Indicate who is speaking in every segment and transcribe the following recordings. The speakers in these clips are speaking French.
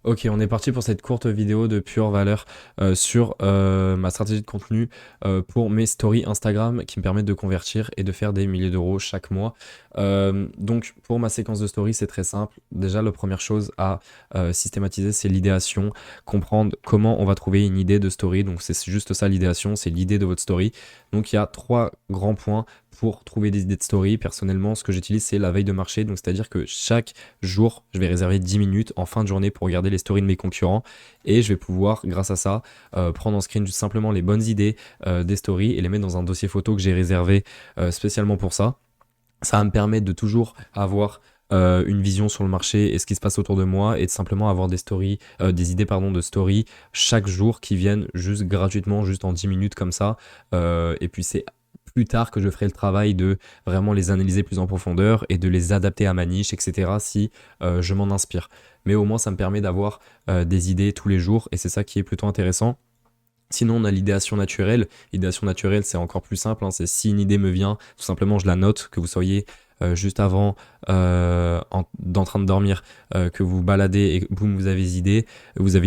Speaker 1: Ok, on est parti pour cette courte vidéo de pure valeur sur ma stratégie de contenu pour mes stories Instagram qui me permettent de convertir et de faire des milliers d'euros chaque mois. Donc pour ma séquence de stories, c'est très simple. Déjà, la première chose à systématiser, c'est l'idéation, comprendre comment on va trouver une idée de story. Donc c'est juste ça l'idéation, c'est l'idée de votre story. Donc il y a trois grands points pour trouver des idées de story. Personnellement, ce que j'utilise, c'est la veille de marché. Donc c'est-à-dire que chaque jour, je vais réserver 10 minutes en fin de journée pour regarder les stories de mes concurrents et je vais pouvoir, grâce à ça, prendre en screen juste simplement les bonnes idées des stories et les mettre dans un dossier photo que j'ai réservé spécialement pour ça. Ça va me permettre de toujours avoir une vision sur le marché et ce qui se passe autour de moi et de simplement avoir des stories, des idées pardon de stories chaque jour qui viennent juste gratuitement, juste en 10 minutes comme ça. Et puis c'est plus tard que je ferai le travail de vraiment les analyser plus en profondeur et de les adapter à ma niche, etc. si je m'en inspire. Mais au moins ça me permet d'avoir des idées tous les jours et c'est ça qui est plutôt intéressant. Sinon, on a l'idéation naturelle. L'idéation naturelle, c'est encore plus simple, hein. C'est si une idée me vient, tout simplement, je la note, que vous soyez juste avant, d'en train de dormir, que vous baladez et boum, vous avez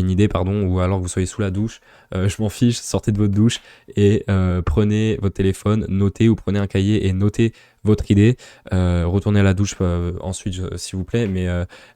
Speaker 1: une idée, pardon, ou alors que vous soyez sous la douche. Je m'en fiche, sortez de votre douche et prenez votre téléphone, notez ou prenez un cahier et notez votre idée. Retournez à la douche ensuite, s'il vous plaît, mais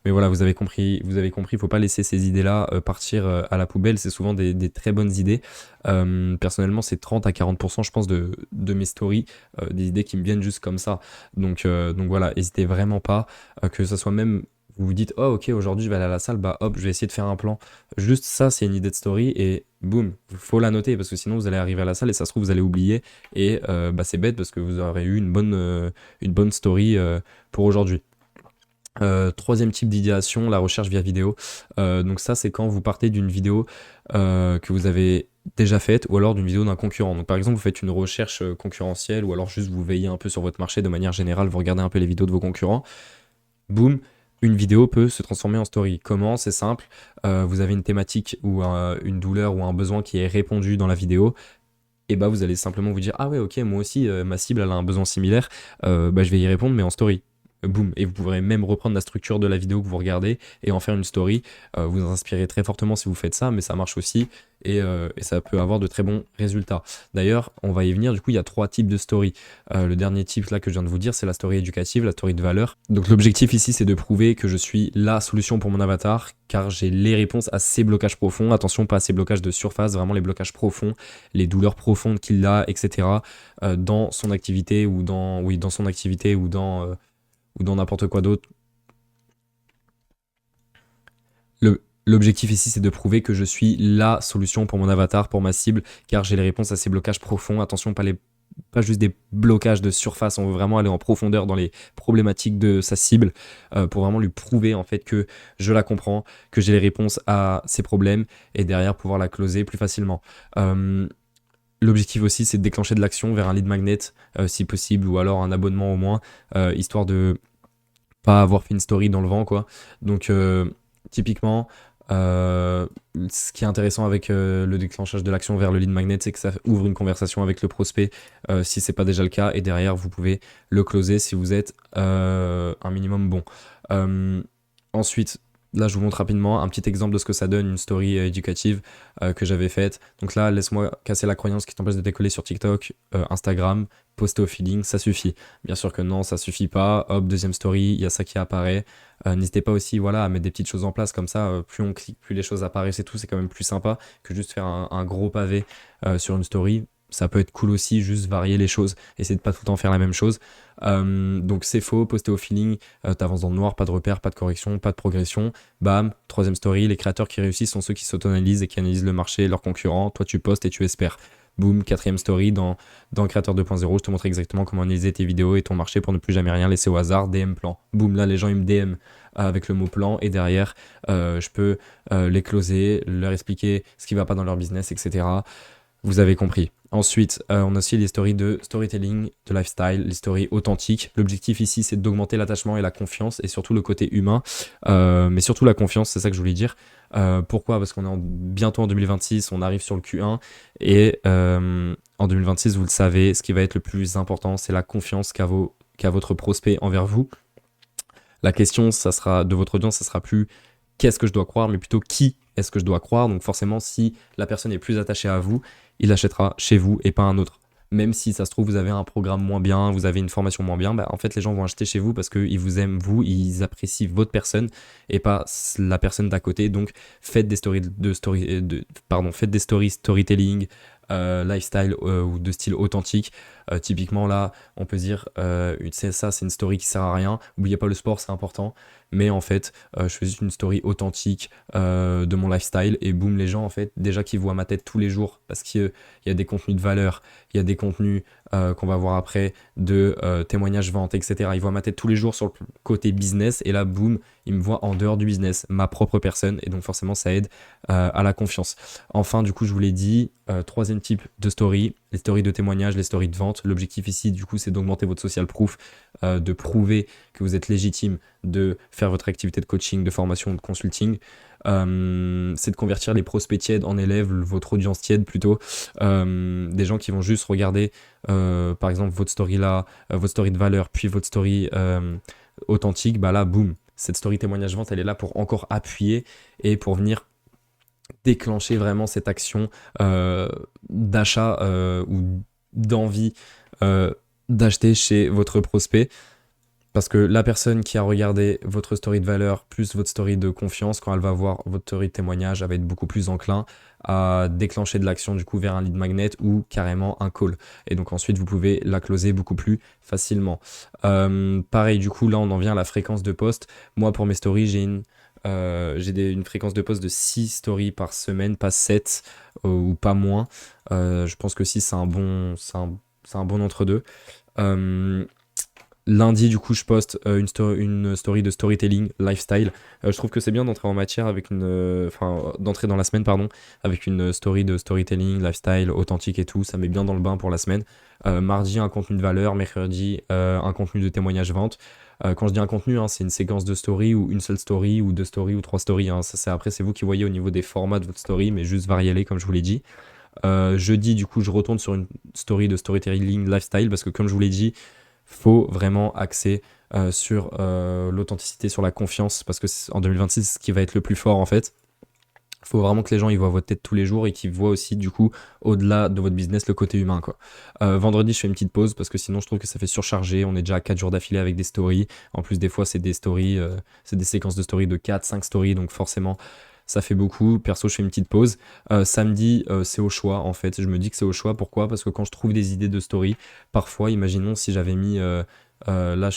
Speaker 1: voilà, il faut pas laisser ces idées-là partir à la poubelle. C'est souvent des très bonnes idées. Personnellement, c'est 30 à 40%, je pense, de mes stories, des idées qui me viennent juste comme ça. Donc voilà, n'hésitez vraiment pas, que ça soit même, vous vous dites, oh ok, aujourd'hui je vais aller à la salle, bah hop, je vais essayer de faire un plan. Juste ça, c'est une idée de story et boum, faut la noter parce que sinon vous allez arriver à la salle et ça se trouve vous allez oublier et bah c'est bête parce que vous aurez eu une bonne story pour aujourd'hui. Troisième type d'idéation, la recherche via vidéo. Donc ça, c'est quand vous partez d'une vidéo que vous avez déjà faite ou alors d'une vidéo d'un concurrent. Donc par exemple, vous faites une recherche concurrentielle ou alors juste vous veillez un peu sur votre marché de manière générale, vous regardez un peu les vidéos de vos concurrents. Boum, une vidéo peut se transformer en story. Comment? C'est simple. Vous avez une thématique ou une douleur ou un besoin qui est répondu dans la vidéo. Et bah vous allez simplement vous dire ah ouais ok moi aussi ma cible elle a un besoin similaire, bah je vais y répondre mais en story. Boum, et vous pourrez même reprendre la structure de la vidéo que vous regardez et en faire une story. Vous inspirez très fortement si vous faites ça, mais ça marche aussi et ça peut avoir de très bons résultats. D'ailleurs, on va y venir. Du coup, il y a trois types de story. Le dernier type là que je viens de vous dire, c'est la story éducative, la story de valeur. Donc l'objectif ici, c'est de prouver que je suis la solution pour mon avatar, car j'ai les réponses à ces blocages profonds. Attention, pas à ces blocages de surface, vraiment les blocages profonds, les douleurs profondes qu'il a, etc. Dans son activité ou dans son activité ou dans n'importe quoi d'autre. L'objectif ici, c'est de prouver que je suis la solution pour mon avatar, pour ma cible, car j'ai les réponses à ces blocages profonds. Attention, pas juste des blocages de surface, on veut vraiment aller en profondeur dans les problématiques de sa cible pour vraiment lui prouver en fait que je la comprends, que j'ai les réponses à ses problèmes et derrière pouvoir la closer plus facilement. L'objectif aussi, c'est de déclencher de l'action vers un lead magnet si possible ou alors un abonnement au moins, histoire de pas avoir fait une story dans le vent quoi. Donc typiquement, ce qui est intéressant avec le déclenchage de l'action vers le lead magnet, c'est que ça ouvre une conversation avec le prospect si c'est pas déjà le cas, et derrière vous pouvez le closer si vous êtes un minimum bon. Euh, Ensuite, là je vous montre rapidement un petit exemple de ce que ça donne, une story éducative que j'avais faite. Donc là, laisse-moi casser la croyance qui t'empêche de décoller sur TikTok, Instagram, poster au feeling, ça suffit. Bien sûr que non, ça suffit pas. Hop, deuxième story, il y a ça qui apparaît. N'hésitez pas aussi voilà, à mettre des petites choses en place comme ça, plus on clique, plus les choses apparaissent et tout, c'est quand même plus sympa que juste faire un gros pavé sur une story. Ça peut être cool aussi, juste varier les choses, essayer de pas tout le temps faire la même chose. Donc c'est faux, poster au feeling, t'avances dans le noir, pas de repères, pas de correction, pas de progression. Bam, troisième story, les créateurs qui réussissent sont ceux qui s'auto-analysent et qui analysent le marché, leurs concurrents. Toi tu postes et tu espères. Boom, quatrième story, dans Créateur 2.0, je te montre exactement comment analyser tes vidéos et ton marché pour ne plus jamais rien laisser au hasard. DM plan. Boom, là les gens ils me DM avec le mot plan et derrière je peux les closer, leur expliquer ce qui va pas dans leur business, etc. Vous avez compris. Ensuite, on a aussi les stories de storytelling, de lifestyle, les stories authentiques. L'objectif ici, c'est d'augmenter l'attachement et la confiance, et surtout le côté humain, mais surtout la confiance, c'est ça que je voulais dire. Pourquoi? Parce qu'on est bientôt en 2026, on arrive sur le Q1, et en 2026, vous le savez, ce qui va être le plus important, c'est la confiance qu'a votre prospect envers vous. La question, ça sera de votre audience, ça sera plus qu'est-ce que je dois croire, mais plutôt qui est-ce que je dois croire. Donc forcément, si la personne est plus attachée à vous, il achètera chez vous et pas un autre. Même si ça se trouve, vous avez un programme moins bien, vous avez une formation moins bien, bah, en fait, les gens vont acheter chez vous parce qu'ils vous aiment, vous, ils apprécient votre personne et pas la personne d'à côté. Donc, faites des stories faites des stories storytelling, lifestyle ou de style authentique. Typiquement, là, on peut se dire, c'est une story qui sert à rien. N'oubliez pas, le sport, c'est important. Mais en fait, je fais juste une story authentique de mon lifestyle et boum, les gens, en fait, déjà qu'ils voient ma tête tous les jours parce qu'il y a des contenus de valeur, il y a des contenus qu'on va voir après de témoignages vente, etc. Ils voient ma tête tous les jours sur le côté business et là, boum, ils me voient en dehors du business, ma propre personne et donc forcément, ça aide à la confiance. Enfin, du coup, je vous l'ai dit, troisième type de story, les stories de témoignages, les stories de vente. L'objectif ici, du coup, c'est d'augmenter votre social proof, de prouver que vous êtes légitime de faire votre activité de coaching, de formation, de consulting. C'est de convertir les prospects tièdes en élèves, votre audience tiède plutôt. Des gens qui vont juste regarder, par exemple, votre story là, votre story de valeur, puis votre story authentique. Bah là, boum, cette story témoignage vente, elle est là pour encore appuyer et pour venir déclencher vraiment cette action d'achat ou d'envie d'acheter chez votre prospect. Parce que la personne qui a regardé votre story de valeur plus votre story de confiance, quand elle va voir votre story de témoignage, elle va être beaucoup plus enclin à déclencher de l'action du coup vers un lead magnet ou carrément un call. Et donc ensuite, vous pouvez la closer beaucoup plus facilement. Pareil, du coup, là, on en vient à la fréquence de post. Moi, pour mes stories, une fréquence de post de 6 stories par semaine, pas 7 ou pas moins. Je pense que 6, c'est un bon entre-deux. Lundi, du coup, je poste une story de storytelling lifestyle. Je trouve que c'est bien d'entrer en matière avec d'entrer dans la semaine, pardon, avec une story de storytelling lifestyle authentique et tout. Ça met bien dans le bain pour la semaine. Mardi, un contenu de valeur. Mercredi, un contenu de témoignage vente. Quand je dis un contenu, hein, c'est une séquence de story ou une seule story ou deux stories ou trois stories. Hein. Ça, après, c'est vous qui voyez au niveau des formats de votre story, mais juste variez-les comme je vous l'ai dit. Jeudi, du coup, je retourne sur une story de storytelling lifestyle parce que comme je vous l'ai dit, faut vraiment axer sur l'authenticité, sur la confiance, parce que en 2026, c'est ce qui va être le plus fort en fait. Il faut vraiment que les gens ils voient votre tête tous les jours et qu'ils voient aussi du coup au-delà de votre business le côté humain quoi. Vendredi je fais une petite pause parce que sinon je trouve que ça fait surcharger, on est déjà à 4 jours d'affilée avec des stories, en plus des fois c'est des stories, c'est des séquences de stories de 4-5 stories donc forcément ça fait beaucoup. Perso, je fais une petite pause. Samedi, c'est au choix en fait. Je me dis que c'est au choix. Pourquoi? Parce que quand je trouve des idées de story, parfois, imaginons si j'avais mis. Là,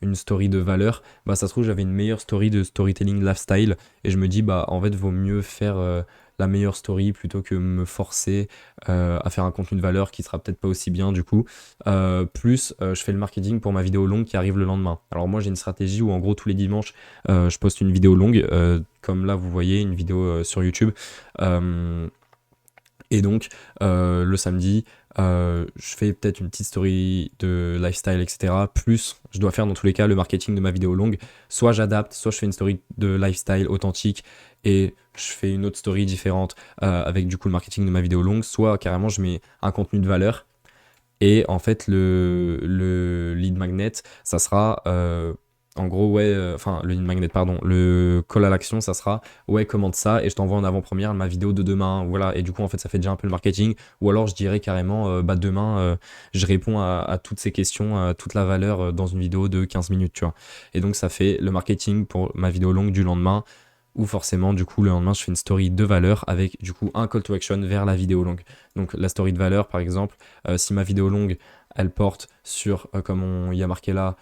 Speaker 1: une story de valeur. Bah, ça se trouve, j'avais une meilleure story de storytelling lifestyle. Et je me dis, bah, en fait, vaut mieux faire la meilleure story plutôt que me forcer à faire un contenu de valeur qui sera peut-être pas aussi bien du coup. Je fais le marketing pour ma vidéo longue qui arrive le lendemain. Alors moi j'ai une stratégie où en gros tous les dimanches je poste une vidéo longue, comme là vous voyez une vidéo sur YouTube. Et donc le samedi, je fais peut-être une petite story de lifestyle, etc. Plus je dois faire dans tous les cas le marketing de ma vidéo longue. Soit j'adapte, soit je fais une story de lifestyle authentique et je fais une autre story différente avec du coup le marketing de ma vidéo longue. Soit carrément je mets un contenu de valeur. Et en fait, le lead magnet, ça sera en gros, ouais, le lead magnet, pardon, le call à l'action, ça sera ouais, commande ça et je t'envoie en avant-première ma vidéo de demain. Voilà, et du coup, en fait, ça fait déjà un peu le marketing. Ou alors, je dirais carrément, bah demain, je réponds à toutes ces questions, à toute la valeur dans une vidéo de 15 minutes, tu vois. Et donc, ça fait le marketing pour ma vidéo longue du lendemain où forcément du coup le lendemain je fais une story de valeur avec du coup un call to action vers la vidéo longue. Donc la story de valeur par exemple, si ma vidéo longue elle porte sur, comme on y a marqué là,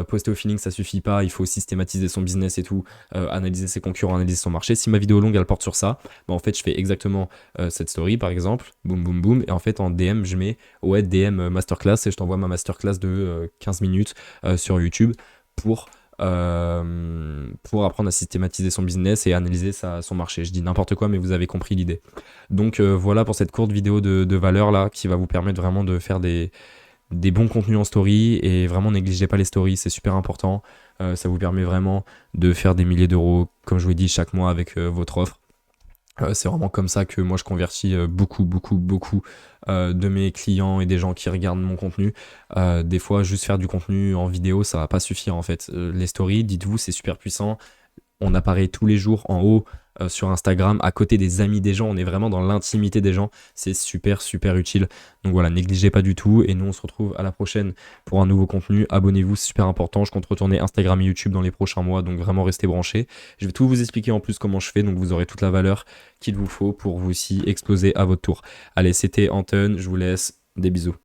Speaker 1: poster au feeling ça suffit pas, il faut systématiser son business et tout, analyser ses concurrents, analyser son marché. Si ma vidéo longue elle porte sur ça, bah en fait je fais exactement cette story par exemple, boum boum boum, et en fait en DM je mets ouais DM masterclass et je t'envoie ma masterclass de 15 minutes sur YouTube pour apprendre à systématiser son business et analyser son marché. Je dis n'importe quoi, mais vous avez compris l'idée. Donc voilà pour cette courte vidéo de valeur là qui va vous permettre vraiment de faire des bons contenus en story et vraiment négligez pas les stories, c'est super important. Ça vous permet vraiment de faire des milliers d'euros, comme je vous l'ai dit, chaque mois avec votre offre. C'est vraiment comme ça que moi je convertis beaucoup de mes clients et des gens qui regardent mon contenu. Des fois juste faire du contenu en vidéo ça va pas suffire en fait. Les stories, dites-vous, c'est super puissant. on apparaît tous les jours en haut sur Instagram, à côté des amis des gens, on est vraiment dans l'intimité des gens, c'est super super utile. Donc voilà, négligez pas du tout, et nous on se retrouve à la prochaine pour un nouveau contenu. Abonnez-vous, c'est super important, je compte retourner Instagram et YouTube dans les prochains mois, donc vraiment restez branchés. Je vais tout vous expliquer en plus comment je fais, donc vous aurez toute la valeur qu'il vous faut pour vous aussi exploser à votre tour. Allez, c'était Anton, je vous laisse, des bisous.